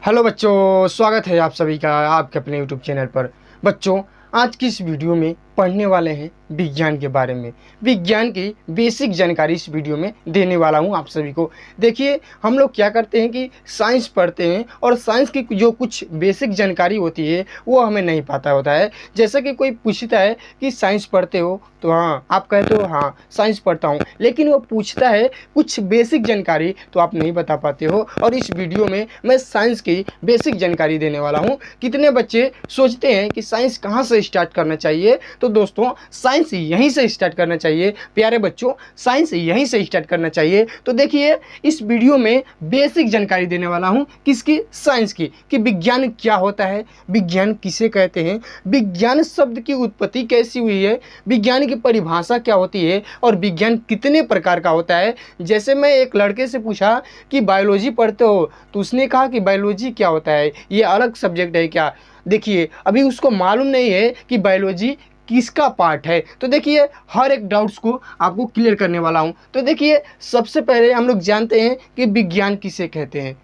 Hello बच्चों, स्वागत है आप सभी का आपके अपने यूट्यूब चैनल पर। बच्चों, आज की इस वीडियो में पढ़ने वाले हैं विज्ञान के बारे में। विज्ञान की बेसिक जानकारी इस वीडियो में देने वाला हूं आप सभी को। देखिए, हम लोग क्या करते हैं कि साइंस पढ़ते हैं और साइंस की जो कुछ बेसिक जानकारी होती है वो हमें नहीं पता होता है। जैसा कि कोई पूछता है कि साइंस पढ़ते हो, तो हाँ आप कहते हो हाँ साइंस पढ़ता हूँ, लेकिन वो पूछता है कुछ बेसिक जानकारी तो आप नहीं बता पाते हो। और इस वीडियो में मैं साइंस की बेसिक जानकारी देने वाला हूँ। कितने बच्चे सोचते हैं कि साइंस कहाँ से स्टार्ट करना चाहिए, तो दोस्तों साइंस यहीं से स्टार्ट करना चाहिए। प्यारे बच्चों, साइंस यहीं से स्टार्ट करना चाहिए। तो देखिए, इस वीडियो में बेसिक जानकारी देने वाला हूँ किसकी, साइंस की, कि विज्ञान क्या होता है, विज्ञान किसे कहते हैं, विज्ञान शब्द की उत्पत्ति कैसी हुई है, विज्ञान की परिभाषा क्या होती है और विज्ञान कितने प्रकार का होता है। जैसे मैं एक लड़के से पूछा कि बायोलॉजी पढ़ते हो, तो उसने कहा कि बायोलॉजी क्या होता है, ये अलग सब्जेक्ट है क्या। देखिए, अभी उसको मालूम नहीं है कि बायोलॉजी किसका पार्ट है। तो देखिए, हर एक डाउट्स को आपको क्लियर करने वाला हूं। तो देखिए, सबसे पहले हम लोग जानते हैं कि विज्ञान किसे कहते हैं।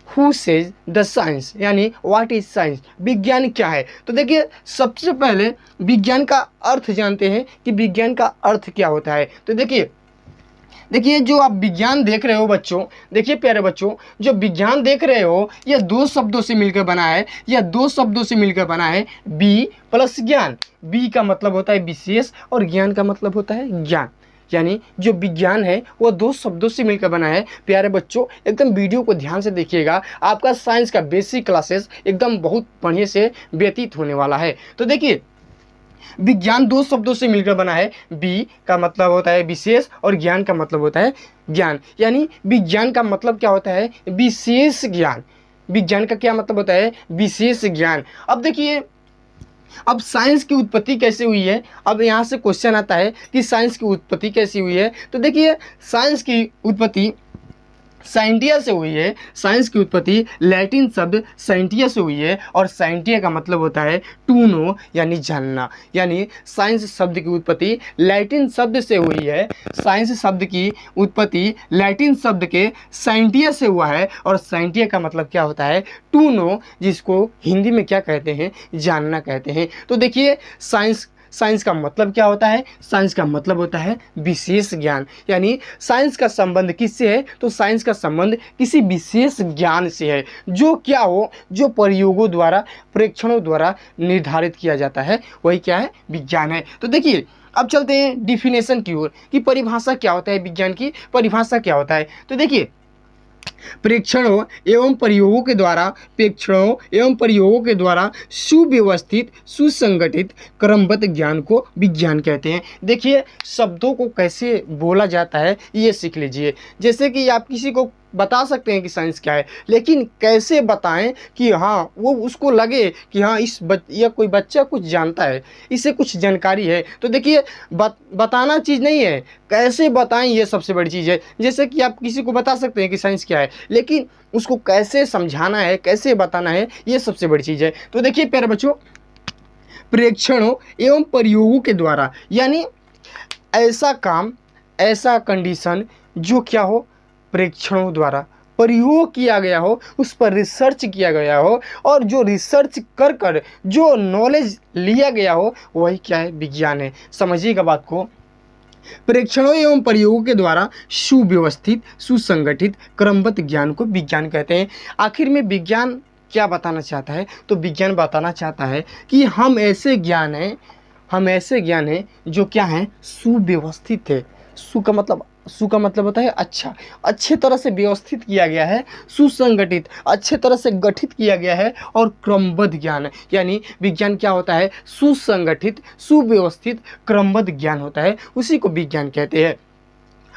हु सेज द साइंस, यानी व्हाट इज साइंस, विज्ञान क्या है। तो देखिए, सबसे पहले विज्ञान का अर्थ जानते हैं कि विज्ञान का अर्थ क्या होता है। तो देखिए जो आप विज्ञान देख रहे हो बच्चों, देखिए प्यारे बच्चों, जो विज्ञान देख रहे हो यह दो शब्दों से मिलकर बना है। यह दो शब्दों से मिलकर बना है, बी प्लस ज्ञान। बी का मतलब होता है विशेष और ज्ञान का मतलब होता है ज्ञान। यानी जो विज्ञान है वो दो शब्दों से मिलकर बना है। प्यारे बच्चों, एकदम वीडियो को ध्यान से देखिएगा, आपका साइंस का बेसिक क्लासेस एकदम बहुत बढ़िया से व्यतीत होने वाला है। तो देखिए, विज्ञान दो शब्दों से मिलकर बना है। बी का मतलब होता है विशेष और ज्ञान का मतलब होता है ज्ञान। यानी विज्ञान का मतलब क्या होता है, विशेष ज्ञान। विज्ञान का क्या मतलब होता है, विशेष ज्ञान। अब देखिए, अब साइंस की उत्पत्ति कैसे हुई है। अब यहाँ से क्वेश्चन आता है कि साइंस की उत्पत्ति कैसी हुई है। तो देखिए, साइंस की उत्पत्ति साइंटिया से हुई है। साइंस की उत्पत्ति लैटिन शब्द साइंटिया से हुई है और साइंटिया का मतलब होता है टू नो, यानी जानना। यानी साइंस शब्द की उत्पत्ति लैटिन शब्द से हुई है। साइंस शब्द की उत्पत्ति लैटिन शब्द के साइंटिया से हुआ है और साइंटिया का मतलब क्या होता है, टू नो, जिसको हिंदी में क्या कहते हैं, जानना कहते हैं। तो देखिए, साइंस का मतलब क्या होता है, साइंस का मतलब होता है विशेष ज्ञान। यानी साइंस का संबंध किससे है, तो साइंस का संबंध किसी विशेष ज्ञान से है, जो क्या हो, जो प्रयोगों द्वारा, परीक्षणों द्वारा निर्धारित किया जाता है, वही क्या है, विज्ञान है। तो देखिए, अब चलते हैं डिफिनेशन की ओर कि परिभाषा क्या होता है, विज्ञान की परिभाषा क्या होता है। तो देखिए, प्रेक्षणों एवं प्रयोगों के द्वारा सुव्यवस्थित सुसंगठित क्रमबद्ध ज्ञान को विज्ञान कहते हैं। देखिए, शब्दों को कैसे बोला जाता है ये सीख लीजिए। जैसे कि आप किसी को बता सकते हैं कि साइंस क्या है, लेकिन कैसे बताएं कि हाँ वो उसको लगे कि हाँ या कोई बच्चा कुछ जानता है, इसे कुछ जानकारी है। तो देखिए, बताना चीज़ नहीं है, कैसे बताएं ये सबसे बड़ी चीज़ है। जैसे कि आप किसी को बता सकते हैं कि साइंस क्या है, लेकिन उसको कैसे समझाना है, कैसे बताना है, ये सबसे बड़ी चीज़ है। तो देखिए प्यारे बच्चों, प्रेक्षणों एवं प्रयोगों के द्वारा, यानी ऐसा काम, ऐसा कंडीशन जो क्या हो, प्रेक्षणों द्वारा प्रयोग किया गया हो, उस पर रिसर्च किया गया हो, और जो रिसर्च कर कर जो नॉलेज लिया गया हो, वही क्या है, विज्ञान है। समझिएगा बात को। प्रेक्षणों एवं प्रयोगों के द्वारा सुव्यवस्थित सुसंगठित क्रमबद्ध ज्ञान को विज्ञान कहते हैं। आखिर में विज्ञान क्या बताना चाहता है, तो विज्ञान बताना चाहता है कि हम ऐसे ज्ञान हैं जो क्या हैं, सुव्यवस्थित है। सु का मतलब होता है अच्छा, अच्छे तरह से व्यवस्थित किया गया है, सुसंगठित, अच्छे तरह से गठित किया गया है, और क्रमबद्ध ज्ञान है। यानी विज्ञान क्या होता है, सुसंगठित सुव्यवस्थित क्रमबद्ध ज्ञान होता है, उसी को विज्ञान कहते हैं।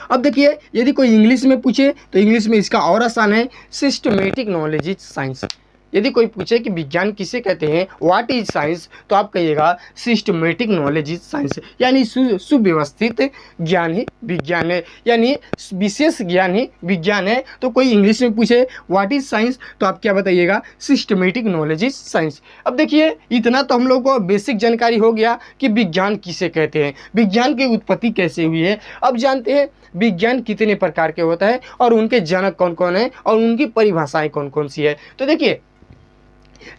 अब देखिए, यदि कोई इंग्लिश में पूछे तो इंग्लिश में इसका और आसान है, सिस्टमेटिक नॉलेज इज साइंस। यदि कोई पूछे कि विज्ञान किसे कहते हैं, व्हाट इज साइंस, तो आप कहिएगा सिस्टमेटिक नॉलेज इज साइंस, यानी सुव्यवस्थित ज्ञान ही विज्ञान है, यानी विशेष ज्ञान ही विज्ञान है। तो कोई इंग्लिश में पूछे व्हाट इज साइंस, तो आप क्या बताइएगा, सिस्टमेटिक नॉलेज इज साइंस। अब देखिए इतना तो हम लोग को बेसिक जानकारी हो गया कि विज्ञान किसे कहते हैं, विज्ञान की उत्पत्ति कैसे हुई है। अब जानते हैं विज्ञान कितने प्रकार के होता है और उनके जनक कौन कौन है और उनकी परिभाषाएं कौन कौन सी है। तो देखिए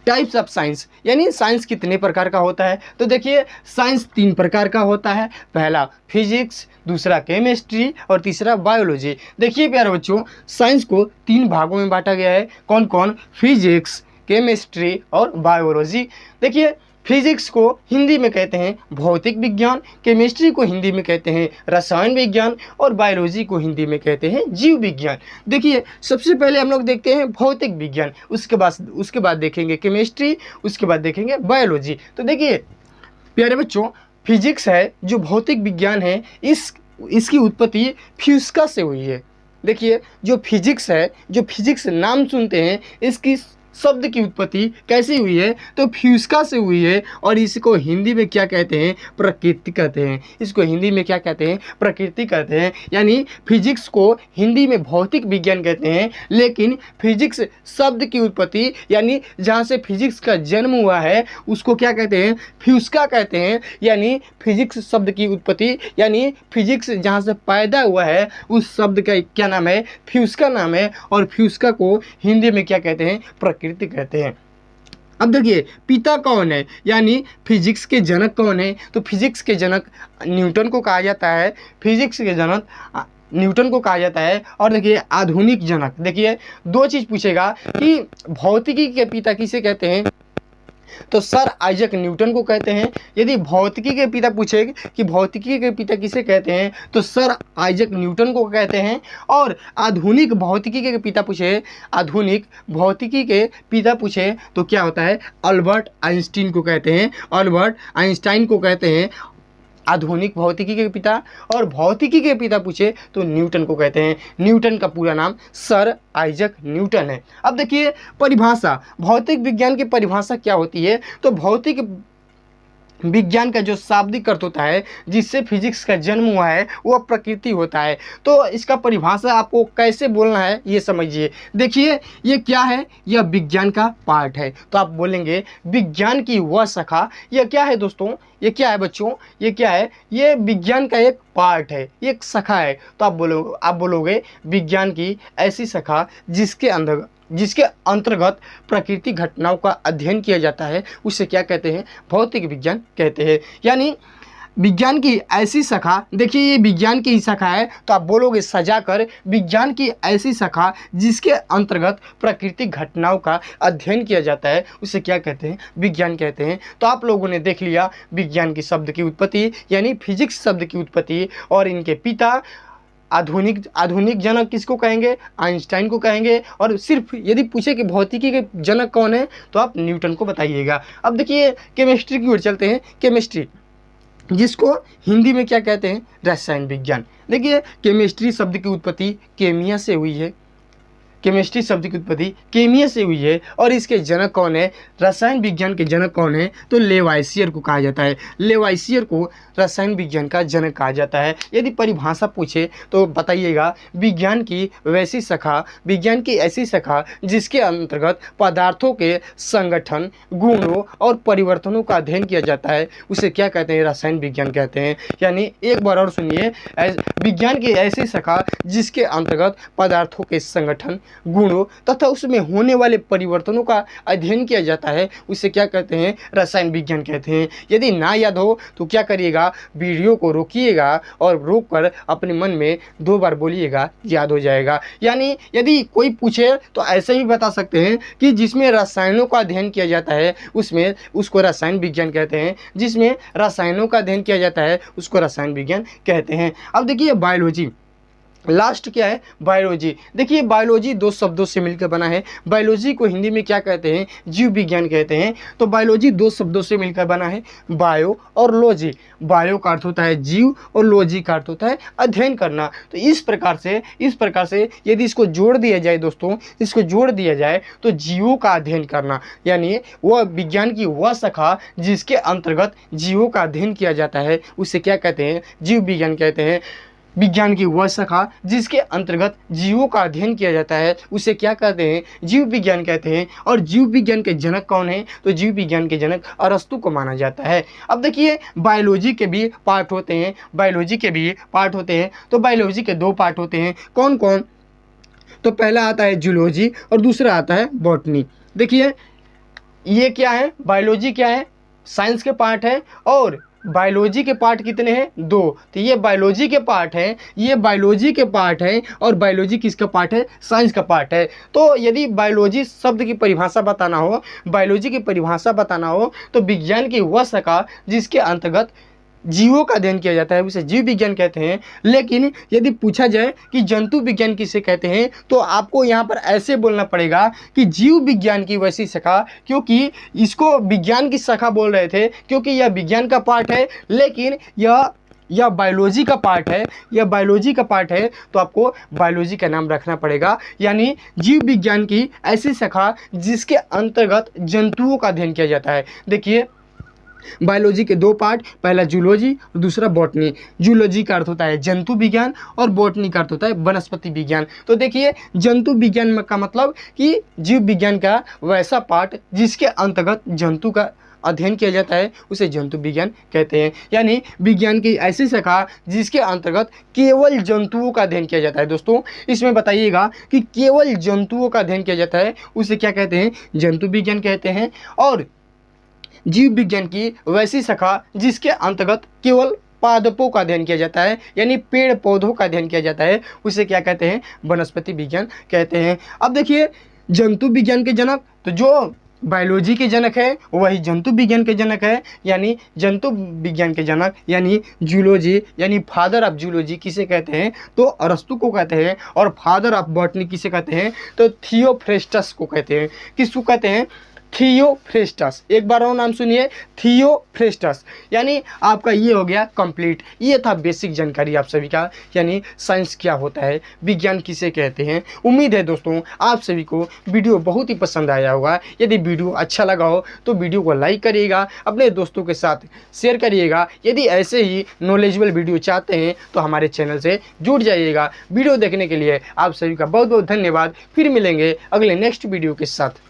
टाइप्स ऑफ साइंस, यानी साइंस कितने प्रकार का होता है। तो देखिए साइंस 3 प्रकार का होता है, पहला फिजिक्स, दूसरा केमिस्ट्री और तीसरा बायोलॉजी। देखिए प्यारे बच्चों, साइंस को 3 भागों में बांटा गया है, कौन कौन, फिजिक्स, केमिस्ट्री और बायोलॉजी। देखिए फिजिक्स को हिंदी में कहते हैं भौतिक विज्ञान, केमिस्ट्री को हिंदी में कहते हैं रसायन विज्ञान और बायोलॉजी को हिंदी में कहते हैं जीव विज्ञान। देखिए सबसे पहले हम लोग देखते हैं भौतिक विज्ञान, उसके बाद देखेंगे केमिस्ट्री, उसके बाद देखेंगे बायोलॉजी। तो देखिए प्यारे बच्चों, फिजिक्स है जो भौतिक विज्ञान है, इसकी उत्पत्ति फ्यूस्का से हुई है। देखिए जो फिजिक्स है, जो फिजिक्स नाम सुनते हैं, इसकी शब्द की उत्पत्ति कैसे हुई है, तो फ्यूस्का से हुई है। और इसको हिंदी में क्या कहते हैं, प्रकृति कहते हैं। इसको हिंदी में क्या कहते हैं, प्रकृति कहते हैं। यानी फिजिक्स को हिंदी में भौतिक विज्ञान कहते हैं, लेकिन फिजिक्स शब्द की उत्पत्ति यानी जहाँ से फिजिक्स का जन्म हुआ है उसको क्या कहते हैं, फ्यूस्का कहते हैं। यानी फिजिक्स शब्द की उत्पत्ति यानी फिजिक्स जहाँ से पैदा हुआ है उस शब्द का क्या नाम है, फ्यूस्का नाम है। और फ्यूस्का को हिंदी में क्या कहते हैं, प्रकृति कहते हैं। अब देखिए पिता कौन है, यानी फिजिक्स के जनक कौन है, तो फिजिक्स के जनक न्यूटन को कहा जाता है, फिजिक्स के जनक न्यूटन को कहा जाता है। और देखिए आधुनिक जनक, देखिए 2 चीज़ पूछेगा कि भौतिकी के पिता किसे कहते हैं, तो सर आइजक न्यूटन को कहते हैं। यदि भौतिकी के पिता पूछे कि भौतिकी के पिता किसे कहते हैं, तो सर आइजक न्यूटन को कहते हैं। और आधुनिक भौतिकी के पिता पूछे, आधुनिक भौतिकी के पिता पूछे तो क्या होता है, अल्बर्ट आइंस्टीन को कहते हैं, अल्बर्ट आइंस्टाइन को कहते हैं आधुनिक भौतिकी के पिता। और भौतिकी के पिता पूछे तो न्यूटन को कहते हैं, न्यूटन का पूरा नाम सर आइजक न्यूटन है। अब देखिए परिभाषा, भौतिक विज्ञान की परिभाषा क्या होती है, तो भौतिक विज्ञान का जो शाब्दिक अर्थ होता है जिससे फिजिक्स का जन्म हुआ है वह प्रकृति होता है। तो इसका परिभाषा आपको कैसे बोलना है ये समझिए। देखिए ये क्या है, यह विज्ञान का पार्ट है। तो आप बोलेंगे विज्ञान की वह शाखा, यह क्या है दोस्तों, ये क्या है बच्चों, ये क्या है, ये विज्ञान का एक पार्ट है, एक शाखा है। तो आप बोलोगे विज्ञान की ऐसी शाखा जिसके अंतर्गत प्रकृति घटनाओं का अध्ययन किया जाता है उसे क्या कहते हैं, भौतिक विज्ञान कहते हैं। यानी विज्ञान की ऐसी शाखा, देखिए ये विज्ञान की शाखा है, तो आप बोलोगे सजाकर विज्ञान की ऐसी शाखा जिसके अंतर्गत प्राकृतिक घटनाओं का अध्ययन किया जाता है उसे क्या कहते हैं, विज्ञान कहते हैं। तो आप लोगों ने देख लिया विज्ञान की शब्द की उत्पत्ति यानी फिजिक्स शब्द की उत्पत्ति, और इनके पिता आधुनिक जनक किसको कहेंगे, आइंस्टाइन को कहेंगे। और सिर्फ यदि पूछे कि भौतिकी के जनक कौन है तो आप न्यूटन को बताइएगा। अब देखिए केमिस्ट्री की ओर चलते हैं, केमिस्ट्री जिसको हिंदी में क्या कहते हैं, रसायन विज्ञान। देखिए केमिस्ट्री शब्द की उत्पत्ति केमिया से हुई है, केमिस्ट्री शब्द की उत्पत्ति केमिया से हुई है। और इसके जनक कौन है, रसायन विज्ञान के जनक कौन है, तो लेवाइसियर को कहा जाता है। लेवाइसियर को रसायन विज्ञान का जनक कहा जाता है। यदि परिभाषा पूछे तो बताइएगा विज्ञान की वैसी शाखा, विज्ञान की ऐसी शाखा जिसके अंतर्गत पदार्थों के संगठन, गुणों और परिवर्तनों का अध्ययन किया जाता है उसे क्या कहते हैं, रसायन विज्ञान कहते हैं। यानी एक बार और सुनिए, विज्ञान की ऐसी शाखा जिसके अंतर्गत पदार्थों के संगठन, गुणों तथा उसमें होने वाले परिवर्तनों का अध्ययन किया जाता है उसे क्या कहते हैं, रसायन विज्ञान कहते हैं। यदि ना याद हो तो क्या करिएगा, वीडियो को रोकिएगा और रोककर अपने मन में 2 बार बोलिएगा, याद हो जाएगा। यानी यदि कोई पूछे तो ऐसे भी बता सकते हैं कि जिसमें रसायनों का अध्ययन किया जाता है उसको रसायन विज्ञान कहते हैं, जिसमें रसायनों का अध्ययन किया जाता है उसको रसायन विज्ञान कहते हैं। अब देखिए बायोलॉजी, लास्ट क्या है, बायोलॉजी। देखिए बायोलॉजी दो शब्दों से मिलकर बना है। बायोलॉजी को हिंदी में क्या कहते हैं, जीव विज्ञान कहते हैं। तो बायोलॉजी दो शब्दों से मिलकर बना है, बायो और लॉजी। बायो का अर्थ होता है जीव और लॉजी का अर्थ होता है अध्ययन करना। तो इस प्रकार से यदि इसको जोड़ दिया जाए दोस्तों, इसको जोड़ दिया जाए तो जीवों का अध्ययन करना, यानी वह विज्ञान की वह शाखा जिसके अंतर्गत जीवों का अध्ययन किया जाता है, उसे क्या कहते हैं, जीव विज्ञान कहते हैं। विज्ञान की वह शाखा जिसके अंतर्गत जीवों का अध्ययन किया जाता है, उसे क्या कहते हैं, जीव विज्ञान कहते हैं। और जीव विज्ञान के जनक कौन है, तो जीव विज्ञान के जनक अरस्तु को माना जाता है। अब देखिए बायोलॉजी के भी पार्ट होते हैं, तो बायोलॉजी के दो पार्ट होते हैं। कौन कौन, तो पहला आता है जूलॉजी और दूसरा आता है बॉटनी। देखिए ये क्या है, बायोलॉजी क्या है, साइंस के पार्ट है। और बायोलॉजी के पार्ट कितने हैं, दो। तो ये बायोलॉजी के पार्ट हैं, और बायोलॉजी किसका पार्ट है, साइंस का पार्ट है। तो यदि बायोलॉजी शब्द की परिभाषा बताना हो, तो विज्ञान की वह शाखा जिसके अंतर्गत जीवों का अध्ययन किया जाता है, उसे जीव विज्ञान कहते हैं। लेकिन यदि पूछा जाए कि जंतु विज्ञान किसे कहते हैं, तो आपको यहाँ पर ऐसे बोलना पड़ेगा कि जीव विज्ञान की वैसी शाखा, क्योंकि इसको विज्ञान की शाखा बोल रहे थे क्योंकि यह विज्ञान का पार्ट है, लेकिन यह बायोलॉजी का पार्ट है, तो आपको बायोलॉजी का नाम रखना पड़ेगा। यानी जीव विज्ञान की ऐसी शाखा जिसके अंतर्गत जंतुओं का अध्ययन किया जाता है। देखिए बायोलॉजी के दो पार्ट, पहला जूलॉजी और दूसरा बॉटनी। जूलॉजी का अर्थ होता है जंतु विज्ञान और बॉटनी का अर्थ होता है वनस्पति विज्ञान। तो देखिए जंतु विज्ञान का मतलब कि जीव विज्ञान का वैसा पार्ट जिसके अंतर्गत जंतु का अध्ययन किया जाता है, उसे जंतु विज्ञान कहते हैं। यानी विज्ञान की ऐसी शाखा जिसके अंतर्गत केवल जंतुओं का अध्ययन किया जाता है। दोस्तों इसमें बताइएगा कि केवल जंतुओं का अध्ययन किया जाता है, उसे क्या कहते हैं, जंतु विज्ञान कहते हैं। और जीव विज्ञान की वैसी शाखा जिसके अंतर्गत केवल पादपों का अध्ययन किया जाता है, यानी पेड़ पौधों का अध्ययन किया जाता है, उसे क्या कहते हैं, वनस्पति विज्ञान कहते हैं। अब देखिए जंतु विज्ञान के जनक, तो जो बायोलॉजी के जनक है वही जंतु विज्ञान के जनक है। यानी जंतु विज्ञान के जनक यानी जूलॉजी, यानी फादर ऑफ जूलॉजी किसे कहते हैं, तो अरस्तु को कहते हैं। और फादर ऑफ बॉटनी किसे कहते हैं, तो थियोफ्रेस्टस को कहते हैं। किसको कहते हैं, थियोफ्रेस्टस। एक बार और नाम सुनिए, थियोफ्रेस्टस। यानी आपका ये हो गया कंप्लीट। ये था बेसिक जानकारी आप सभी का, यानी साइंस क्या होता है, विज्ञान किसे कहते हैं। उम्मीद है दोस्तों आप सभी को वीडियो बहुत ही पसंद आया होगा। यदि वीडियो अच्छा लगा हो तो वीडियो को लाइक करिएगा, अपने दोस्तों के साथ शेयर करिएगा। यदि ऐसे ही नॉलेजेबल वीडियो चाहते हैं तो हमारे चैनल से जुड़ जाइएगा। वीडियो देखने के लिए आप सभी का बहुत बहुत धन्यवाद। फिर मिलेंगे अगले नेक्स्ट वीडियो के साथ।